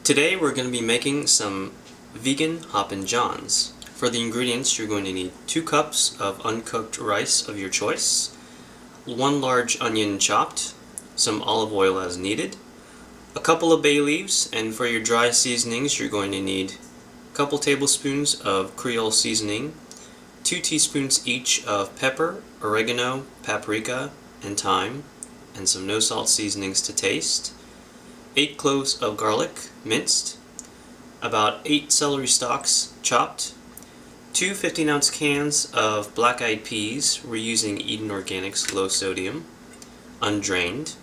Today we're going to be making some Vegan Hoppin Johns. For the ingredients, you're going to need 2 cups of uncooked rice of your choice, 1 large onion chopped, some olive oil as needed, a couple of bay leaves, and for your dry seasonings you're going to need a couple tablespoons of Creole seasoning, 2 teaspoons each of pepper, oregano, paprika, and thyme, and some no salt seasonings to taste, 8 cloves of garlic, minced, about 8 celery stalks, chopped, 2 15-ounce cans of black-eyed peas, we're using Eden Organics low sodium, undrained,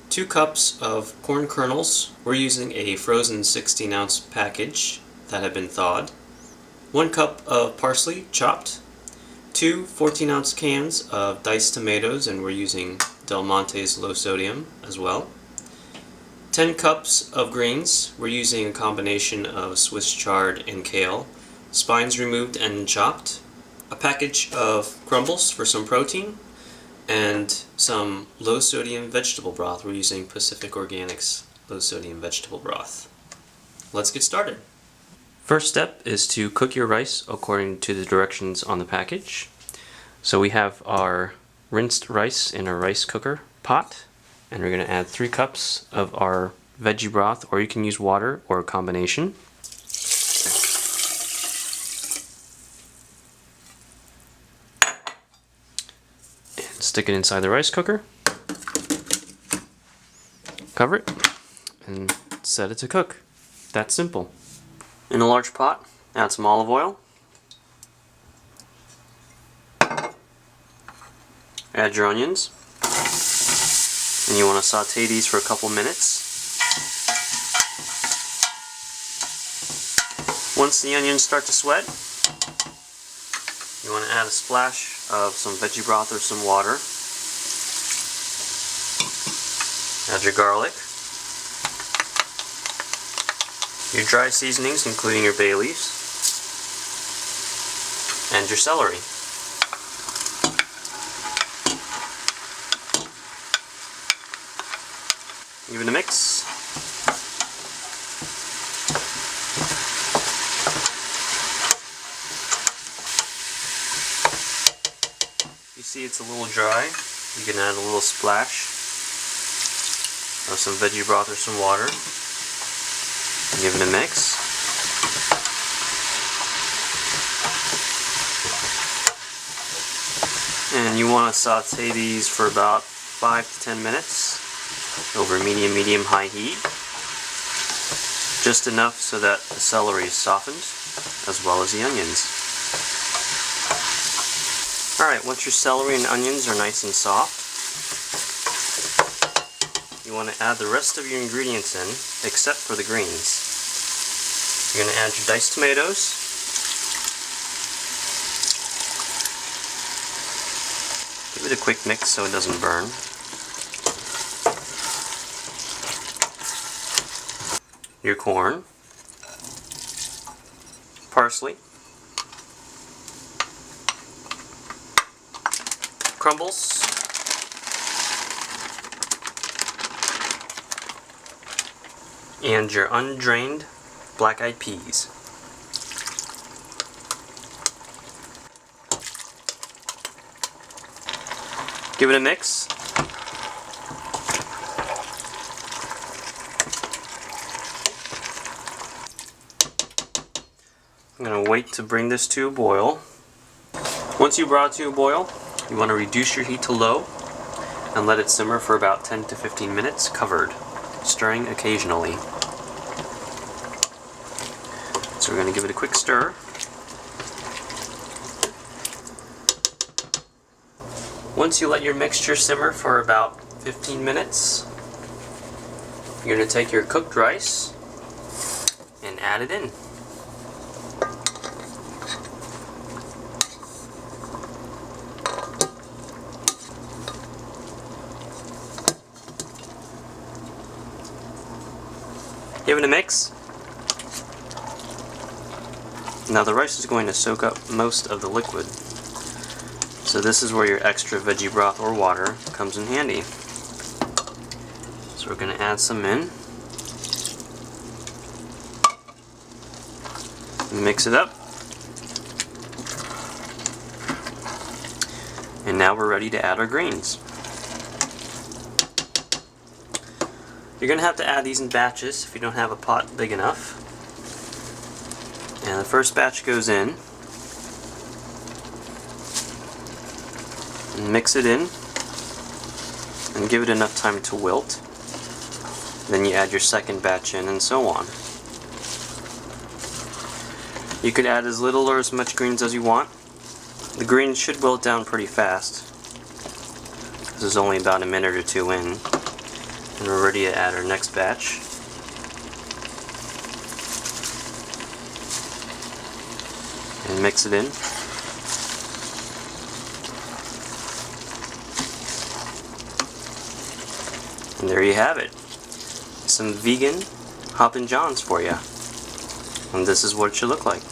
2 cups of corn kernels, we're using a frozen 16-ounce package that have been thawed, 1 cup of parsley, chopped, 2 14-ounce cans of diced tomatoes, and we're using Del Monte's low sodium as well, 10 cups of greens, we're using a combination of Swiss chard and kale, spines removed and chopped, a package of crumbles for some protein, and some low sodium vegetable broth. We're using Pacific Organics low sodium vegetable broth. Let's get started. First step is to cook your rice according to the directions on the package. So we have our rinsed rice in a rice cooker pot, and we're going to add 3 cups of our veggie broth, or you can use water or a combination. And stick it inside the rice cooker. Cover it and set it to cook. That's simple. In a large pot, add some olive oil. Add your onions. And you want to saute these for a couple minutes. Once the onions start to sweat, you want to add a splash of some veggie broth or some water. Add your garlic. Your dry seasonings, including your bay leaves. And your celery. Give it a mix. You see it's a little dry. You can add a little splash of some veggie broth or some water. Give it a mix. And you want to saute these for about 5 to 10 minutes. Over medium, high heat. Just enough so that the celery is softened, as well as the onions. Alright, once your celery and onions are nice and soft, you want to add the rest of your ingredients in, except for the greens. You're going to add your diced tomatoes, give it a quick mix so it doesn't burn. Your corn, parsley, crumbles, and your undrained black-eyed peas. Give it a mix. I'm going to wait to bring this to a boil. Once you brought it to a boil, you want to reduce your heat to low and let it simmer for about 10 to 15 minutes covered, stirring occasionally. So we're going to give it a quick stir. Once you let your mixture simmer for about 15 minutes, you're going to take your cooked rice and add it in. Give it a mix. Now the rice is going to soak up most of the liquid, so this is where your extra veggie broth or water comes in handy. So we're going to add some in. Mix it up. And now we're ready to add our greens. You're going to have to add these in batches if you don't have a pot big enough. And the first batch goes in. And mix it in. And give it enough time to wilt. Then you add your second batch in, and so on. You could add as little or as much greens as you want. The greens should wilt down pretty fast. This is only about a minute or two in. And we're ready to add our next batch. And mix it in. And there you have it. Some vegan Hoppin Johns for you. And this is what it should look like.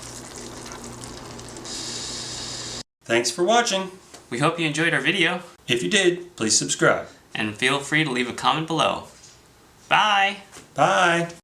Thanks for watching. We hope you enjoyed our video. If you did, please subscribe. And feel free to leave a comment below. Bye! Bye!